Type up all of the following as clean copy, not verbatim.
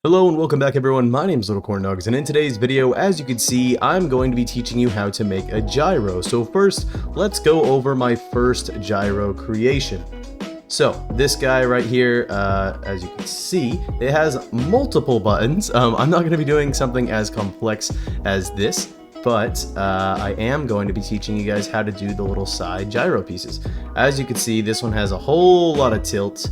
Hello and welcome back everyone, my name is LittleCornDogs, and in today's video, as you can see, I'm going to be teaching you how to make a gyro. So first, let's go over my first gyro creation. So this guy right here, as you can see, it has multiple buttons. I'm not going to be doing something as complex as this, but I am going to be teaching you guys how to do the little side gyro pieces. As you can see, this one has a whole lot of tilt.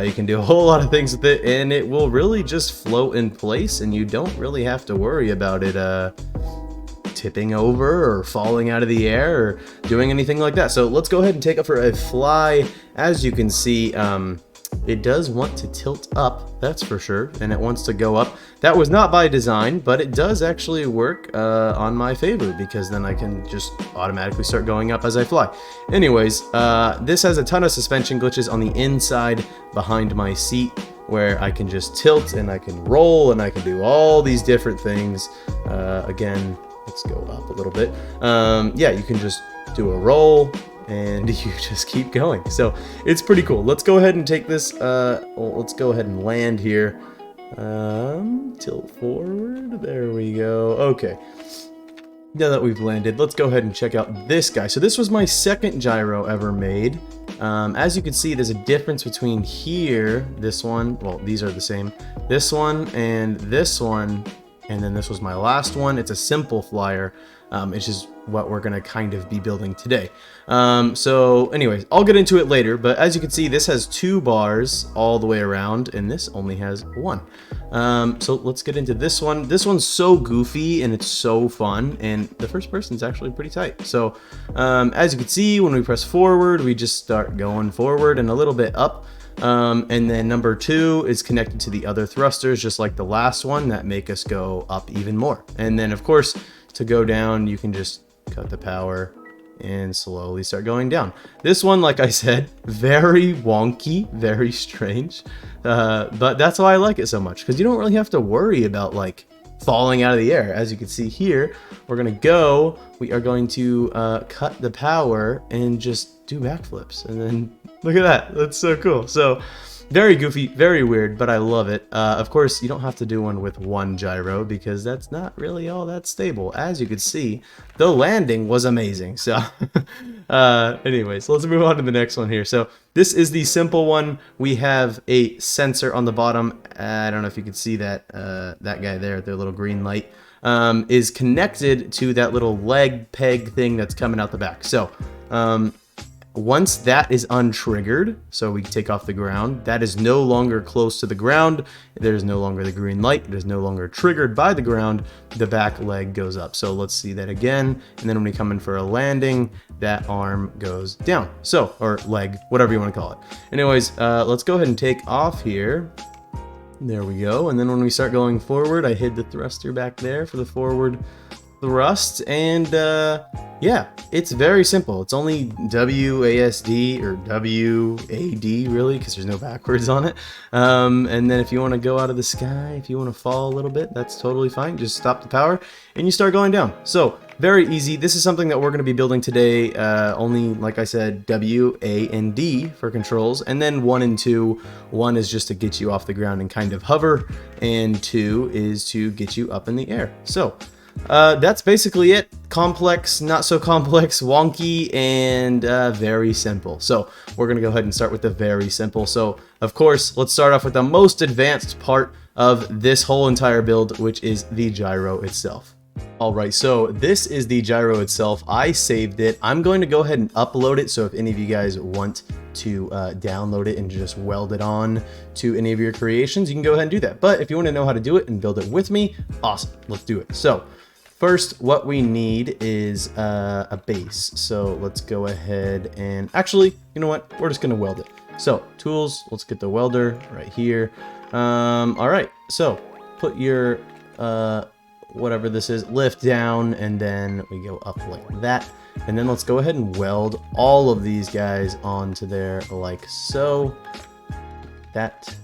You can do a whole lot of things with it, and it will really just float in place, and you don't really have to worry about it tipping over or falling out of the air or doing anything like that. So let's go ahead and take it for a fly. As you can see, it does want to tilt up, that's for sure, and it wants to go up. That was not by design, but it does actually work on my favor, because then I can just automatically start going up as I fly. Anyways, this has a ton of suspension glitches on the inside behind my seat, where I can just tilt and I can roll and I can do all these different things. Again, let's go up a little bit. Yeah, you can just do a roll and you just keep going. So it's pretty cool. Let's go ahead and take this, let's go ahead and land here. Tilt forward, there we go. Okay, now that we've landed, let's go ahead and check out this guy. So this was my second gyro ever made. As you can see, there's a difference between here, this one, well, these are the same, this one, and then this was my last one. It's a simple flyer, which is what we're gonna kind of be building today. So anyways, I'll get into it later, but as you can see, this has 2 bars all the way around, and this only has 1. So let's get into this one. This one's so goofy and it's so fun, and the first person's actually pretty tight. So as you can see, when we press forward, we just start going forward and a little bit up. And then number 2 is connected to the other thrusters, just like the last one, that make us go up even more. And then of course, to go down, you can just cut the power and slowly start going down. This one, like I said, very wonky, very strange, but that's why I like it so much, because you don't really have to worry about like falling out of the air. As you can see here, we are going to cut the power and just do backflips, and then look at that, that's so cool. So very goofy, very weird, but I love it. Of course, you don't have to do one with 1 gyro, because that's not really all that stable. As you can see, the landing was amazing. So anyways, let's move on to the next one here. So this is the simple one. We have a sensor on the bottom. I don't know if you can see that, that guy there, the little green light, is connected to that little leg peg thing that's coming out the back. So once that is untriggered, so we take off the ground, that is no longer close to the ground, there's no longer the green light, it is no longer triggered by the ground, the back leg goes up. So let's see that again, and then when we come in for a landing, that arm goes down. So, or leg, whatever you want to call it. Anyways, let's go ahead and take off here. There we go, and then when we start going forward, I hid the thruster back there for the forward thrust, and yeah, it's very simple. It's only WASD or WAD really, because there's no backwards on it. And then if you want to go out of the sky, if you want to fall a little bit, that's totally fine. Just stop the power and you start going down. So very easy. This is something that we're going to be building today. Only, like I said, W, A, and D for controls, and then 1 and 2. 1 is just to get you off the ground and kind of hover, and 2 is to get you up in the air. So that's basically it. Complex, not so complex, wonky, and very simple. So we're gonna go ahead and start with the very simple. So of course, let's start off with the most advanced part of this whole entire build, which is the gyro itself. Alright, so this is the gyro itself. I saved it. I'm going to go ahead and upload it, so if any of you guys want to download it and just weld it on to any of your creations, you can go ahead and do that. But if you want to know how to do it and build it with me, awesome, let's do it. So first, what we need is a base. So let's go ahead and actually, you know what? We're just gonna weld it. So tools, let's get the welder right here. All right, so put your whatever this is, lift down, and then we go up like that. And then let's go ahead and weld all of these guys onto there like so. That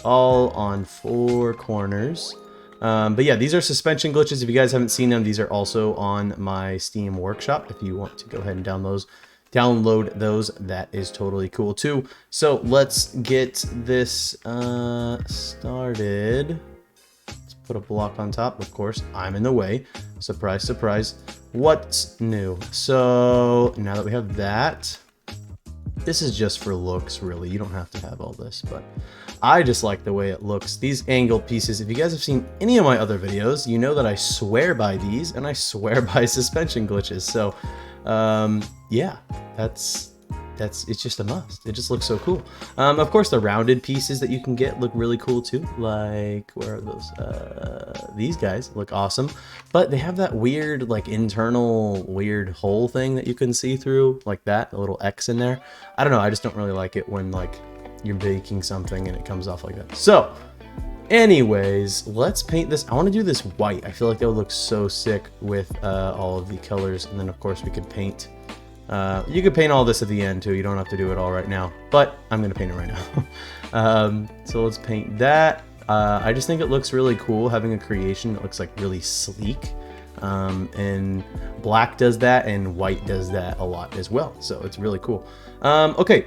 all on 4 corners. But yeah, these are suspension glitches. If you guys haven't seen them, these are also on my Steam workshop if you want to go ahead and download those. That is totally cool too. So let's get this started. Let's put a block on top. Of course, I'm in the way. Surprise, surprise. What's new? So now that we have that, this is just for looks, really. You don't have to have all this, but I just like the way it looks. These angle pieces, if you guys have seen any of my other videos, you know that I swear by these, and I swear by suspension glitches. So, yeah, it's just a must. It just looks so cool. Of course, the rounded pieces that you can get look really cool too. Like, where are those? These guys look awesome, but they have that weird, like, internal weird hole thing that you can see through, like that, a little X in there. I don't know. I just don't really like it when, like, you're baking something and it comes off like that. So, anyways, let's paint this. I want to do this white. I feel like that would look so sick with all of the colors, and then of course we could paint. You could paint all this at the end too. You don't have to do it all right now, but I'm gonna paint it right now. So let's paint that. I just think it looks really cool having a creation that looks like really sleek, and black does that and white does that a lot as well, so it's really cool. Okay,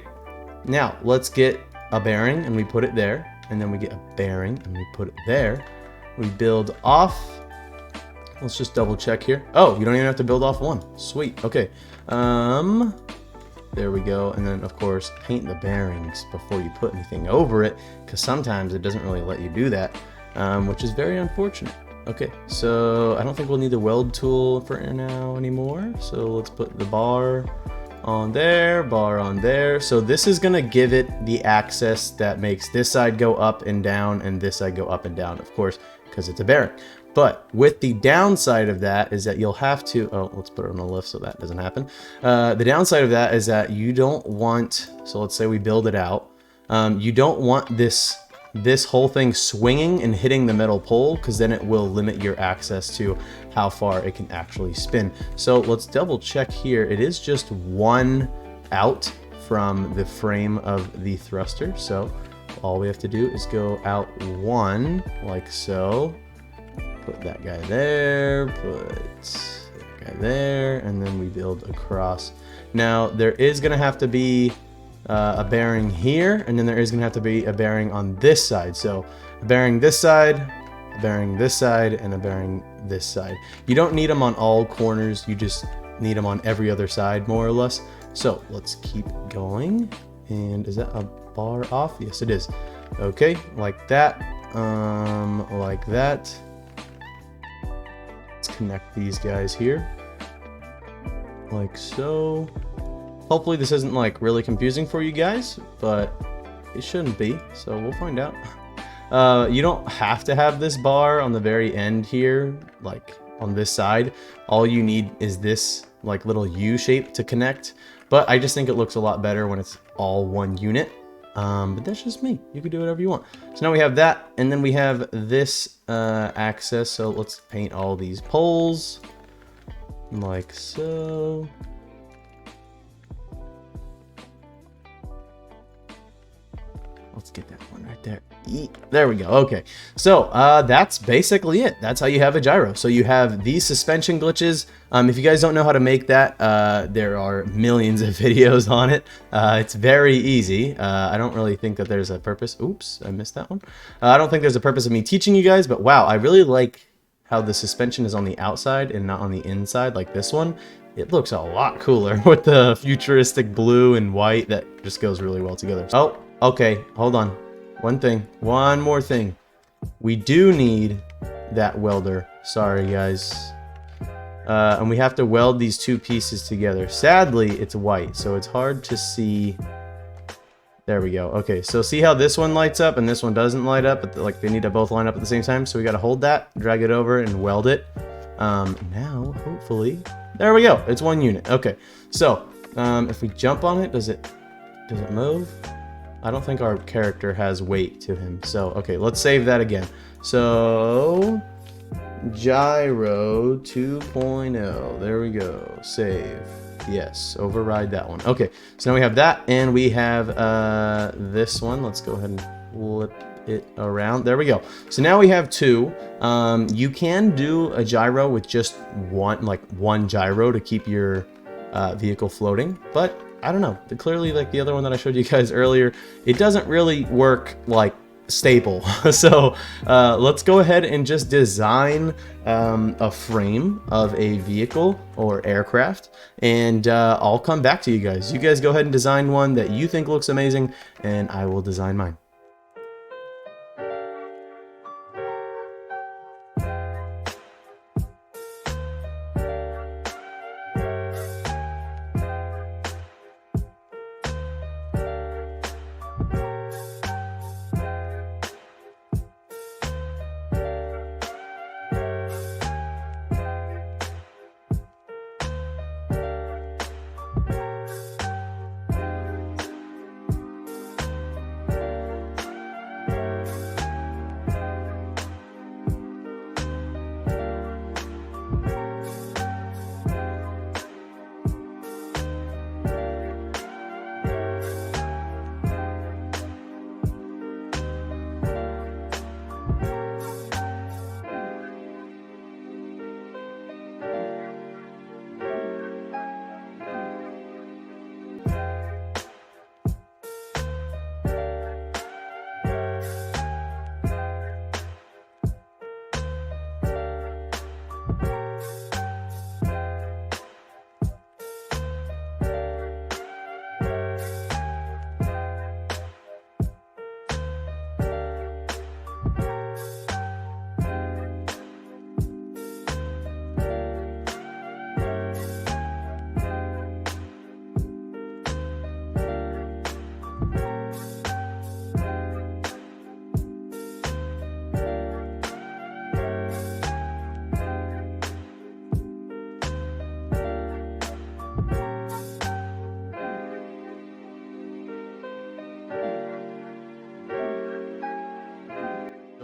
now let's get a bearing and we put it there, and then we get a bearing and we put it there. We build off. Let's just double check here. Oh, you don't even have to build off one. Sweet. Okay. There we go. And then of course paint the bearings before you put anything over it, because sometimes it doesn't really let you do that, which is very unfortunate. Okay, so I don't think we'll need the weld tool for now anymore. So let's put the bar on there, bar on there. So this is gonna give it the access that makes this side go up and down and this side go up and down, of course, because it's a bearing. But with the downside of that is that you'll have to, oh, let's put it on a lift so that doesn't happen. The downside of that is that you don't want, so let's say we build it out, you don't want this whole thing swinging and hitting the metal pole, because then it will limit your access to how far it can actually spin. So let's double check here. It is just one out from the frame of the thruster. So all we have to do is go out one, like so. Put that guy there, put that guy there, and then we build across. Now there is gonna have to be a bearing here, and then there is gonna have to be a bearing on this side. So a bearing this side, a bearing this side, and a bearing this side. You don't need them on all corners, you just need them on every other side, more or less. So let's keep going. And is that a bar off? Yes, it is. Okay, like that, like that. Let's connect these guys here, like so. Hopefully this isn't like really confusing for you guys, but it shouldn't be, so we'll find out. You don't have to have this bar on the very end here, like on this side. All you need is this like little U shape to connect, but I just think it looks a lot better when it's all one unit. But that's just me. You can do whatever you want. So now we have that, and then we have this access. So let's paint all these poles like so. Let's get that one right there. There we go. Okay, so that's basically it. That's how you have a gyro. So you have these suspension glitches. If you guys don't know how to make that, there are millions of videos on it. It's very easy. I don't really think that there's a purpose. Oops, I missed that one. I don't think there's a purpose of me teaching you guys, but wow, I really like how the suspension is on the outside and not on the inside like this one. It looks a lot cooler with the futuristic blue and white. That just goes really well together. Oh, okay, hold on. One more thing. We do need that welder. Sorry, guys. And we have to weld these two pieces together. Sadly, it's white, so it's hard to see. There we go. Okay, so see how this one lights up and this one doesn't light up, but like they need to both line up at the same time. So we got to hold that, drag it over, and weld it. Now, hopefully, there we go. It's one unit. Okay, so if we jump on it, does it move? I don't think our character has weight to him. So, okay, let's save that again. So, gyro 2.0. There we go. Save. Yes, override that one. Okay, so now we have that, and we have this one. Let's go ahead and flip it around. There we go. So now we have two. You can do a gyro with just one gyro to keep your vehicle floating, but I don't know. Clearly, like the other one that I showed you guys earlier, it doesn't really work like stable. So let's go ahead and just design a frame of a vehicle or aircraft, and I'll come back to you guys. You guys go ahead and design one that you think looks amazing, and I will design mine.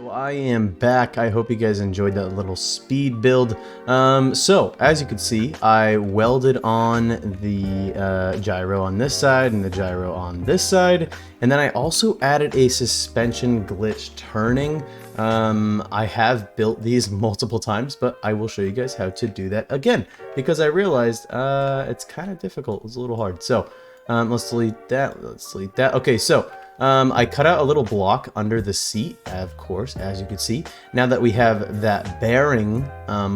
I am back. I hope you guys enjoyed that little speed build. So as you can see, I welded on the gyro on this side and the gyro on this side, and then I also added a suspension glitch turning. I have built these multiple times, but I will show you guys how to do that again, because I realized it's kind of difficult. It's a little hard. So let's delete that. Let's delete that. Okay, so I cut out a little block under the seat, of course, as you can see. Now that we have that bearing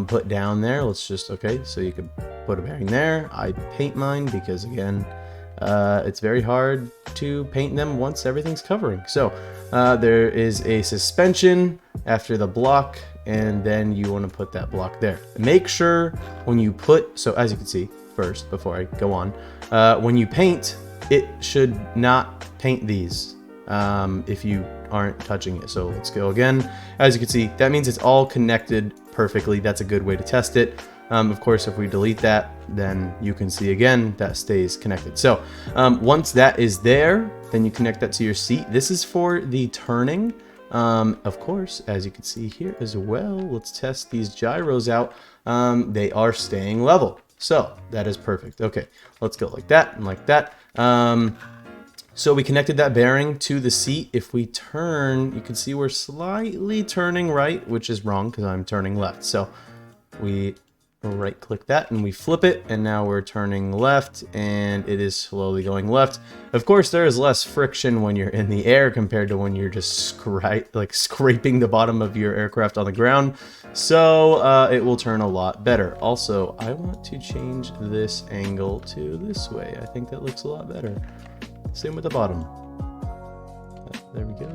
put down there, let's just, okay, so you can put a bearing there. I paint mine because, again, it's very hard to paint them once everything's covering. So there is a suspension after the block, and then you want to put that block there. Make sure when you put, so as you can see, first, before I go on, when you paint, it should not paint these if you aren't touching it. So let's go again. As you can see, that means it's all connected perfectly. That's a good way to test it. Of course, if we delete that, then you can see again that stays connected. So once that is there, then you connect that to your seat. This is for the turning. Of course, as you can see here as well, let's test these gyros out. They are staying level. So that is perfect. Okay, let's go like that and like that. So we connected that bearing to the seat. If we turn, you can see we're slightly turning right, which is wrong because I'm turning left. So we right click that and we flip it, and now we're turning left, and it is slowly going left. Of course, there is less friction when you're in the air compared to when you're just scraping the bottom of your aircraft on the ground. So it will turn a lot better. Also, I want to change this angle to this way. I think that looks a lot better. Same with the bottom. There we go.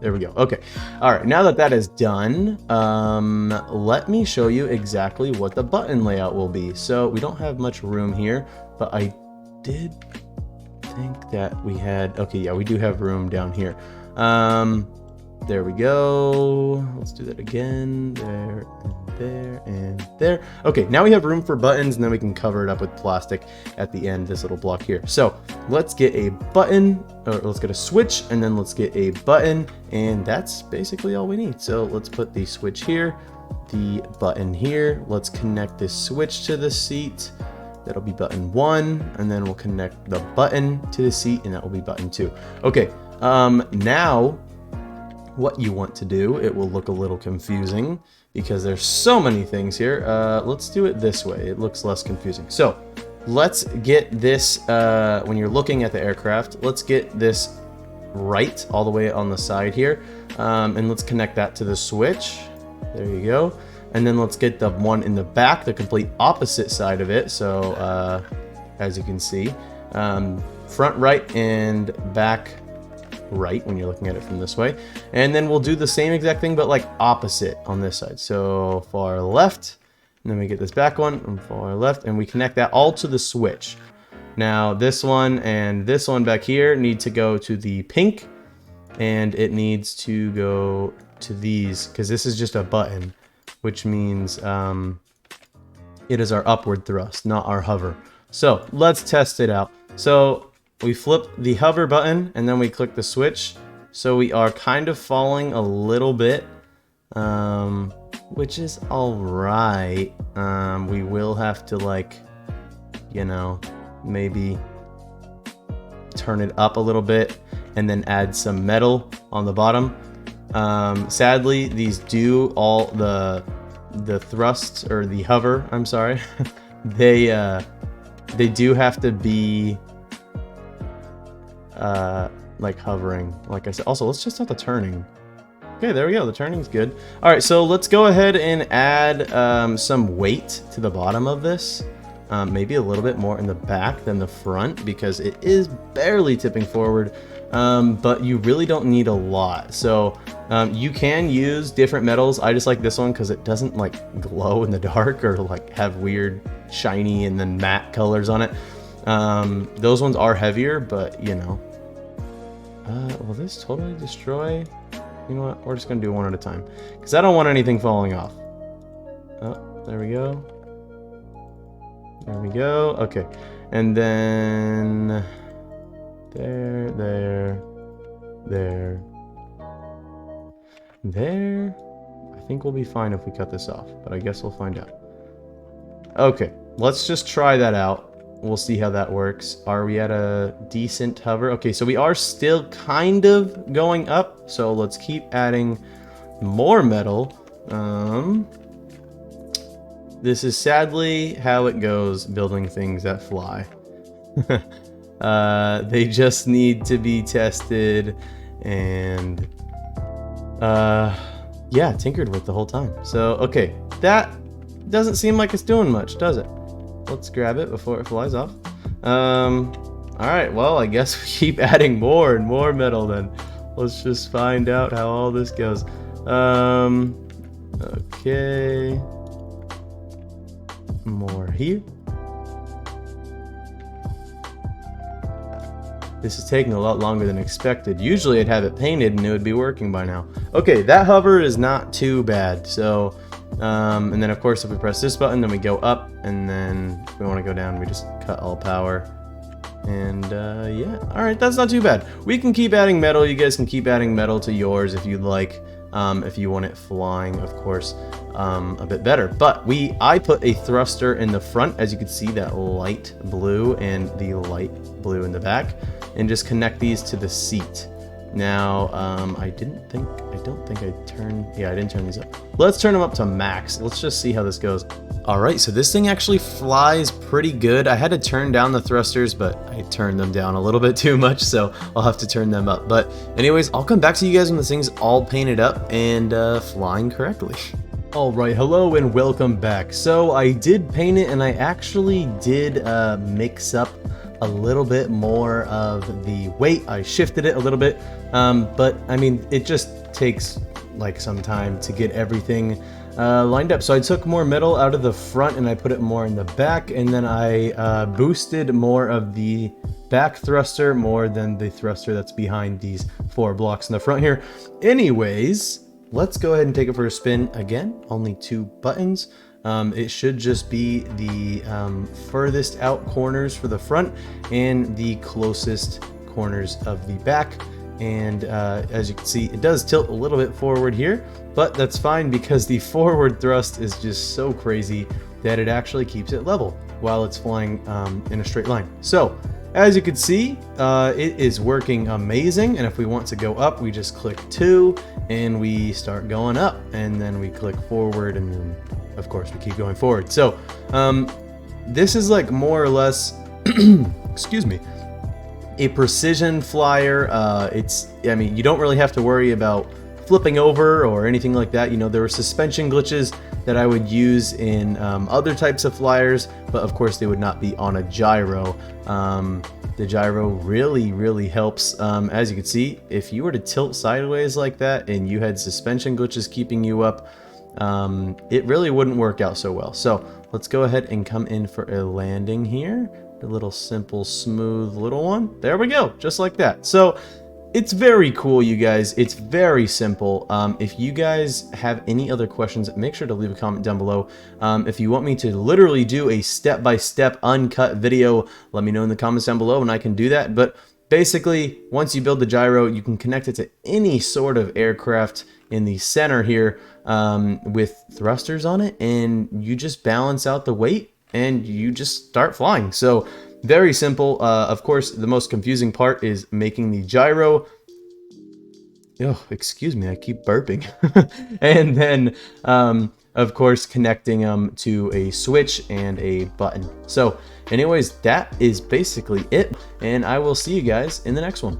There we go. Okay. All right. Now that that is done, let me show you exactly what the button layout will be. So we don't have much room here, but I did think that we had, okay, yeah, we do have room down here. There we go. Let's do that again. There and there and there. Okay, now we have room for buttons, and then we can cover it up with plastic at the end, this little block here. So let's get a button, or let's get a switch, and then let's get a button, and that's basically all we need. So let's put the switch here, the button here. Let's connect this switch to the seat. That'll be button 1, and then we'll connect the button to the seat, and that will be button 2. Okay, now what you want to do, it will look a little confusing because there's so many things here. Let's do it this way. It looks less confusing. So let's get this, when you're looking at the aircraft, let's get this right all the way on the side here. And let's connect that to the switch. There you go. And then let's get the one in the back, the complete opposite side of it. So as you can see, front right and back right when you're looking at it from this way. And then we'll do the same exact thing, but like opposite on this side. So far left, and then we get this back one and far left, and we connect that all to the switch. Now this one and this one back here need to go to the pink, and it needs to go to these, because this is just a button, which means it is our upward thrust, not our hover. So let's test it out. So we flip the hover button and then we click the switch. So we are kind of falling a little bit, which is all right. We will have to, like, you know, maybe turn it up a little bit and then add some metal on the bottom. Sadly, these do all the thrust, or the hover, I'm sorry, they do have to be like hovering, like I said. Also, let's just start the turning. Okay, there we go. The turning's good. All right, so let's go ahead and add some weight to the bottom of this. Maybe a little bit more in the back than the front, because it is barely tipping forward. But you really don't need a lot. So you can use different metals. I just like this one because it doesn't like glow in the dark or like have weird shiny and then matte colors on it. Those ones are heavier, but you know. Will this totally destroy? You know what? We're just gonna do one at a time because I don't want anything falling off. Oh, there we go. There we go. Okay, and then there. I think we'll be fine if we cut this off, but I guess we'll find out. Okay, let's just try that out. We'll see how that works. Are we at a decent hover? Okay, so we are still kind of going up, so let's keep adding more metal. This is sadly how it goes building things that fly. They just need to be tested and yeah, tinkered with the whole time. So okay, that doesn't seem like it's doing much, does it? Let's grab it before it flies off. Alright, well, I guess we keep adding more and more metal then. Let's just find out how all this goes. Okay. More here. This is taking a lot longer than expected. Usually I'd have it painted and it would be working by now. Okay, that hover is not too bad. So, and then of course if we press this button, then we go up, and then if we want to go down, we just cut all power. And yeah, alright, that's not too bad. We can keep adding metal. You guys can keep adding metal to yours if you'd like. If you want it flying, of course, a bit better. But I put a thruster in the front, as you can see, that light blue and the light blue in the back, and just connect these to the seat. Now, I didn't turn these up. Let's turn them up to max. Let's just see how this goes. Alright, so this thing actually flies pretty good. I had to turn down the thrusters, but I turned them down a little bit too much, so I'll have to turn them up. But anyways, I'll come back to you guys when this thing's all painted up and flying correctly. Alright, hello and welcome back. So I did paint it, and I actually did mix up a little bit more of the weight. I shifted it a little bit, but I mean, it just takes like some time to get everything lined up. So I took more metal out of the front and I put it more in the back, and then I boosted more of the back thruster more than the thruster that's behind these 4 blocks in the front here. Anyways, let's go ahead and take it for a spin again. Only 2 buttons. It should just be the furthest out corners for the front and the closest corners of the back. And as you can see, it does tilt a little bit forward here, but that's fine because the forward thrust is just so crazy that it actually keeps it level while it's flying in a straight line. So as you can see, it is working amazing. And if we want to go up, we just click 2 and we start going up, and then we click forward, and then of course we keep going forward. So this is like more or less, excuse me, a precision flyer. I mean, you don't really have to worry about flipping over or anything like that. You know, there were suspension glitches that I would use in other types of flyers, but of course they would not be on a gyro. The gyro really helps. As you can see, if you were to tilt sideways like that and you had suspension glitches keeping you up, it really wouldn't work out so well. So let's go ahead and come in for a landing here. A little simple, smooth little one. There we go, just like that. So it's very cool, you guys. It's very simple. If you guys have any other questions, make sure to leave a comment down below. If you want me to literally do a step-by-step uncut video, let me know in the comments down below and I can do that. But basically, once you build the gyro, you can connect it to any sort of aircraft in the center here with thrusters on it, and you just balance out the weight and you just start flying. So very simple. Of course, the most confusing part is making the gyro. Oh, excuse me, I keep burping. And then, of course, connecting them to a switch and a button. So anyways, that is basically it. And I will see you guys in the next one.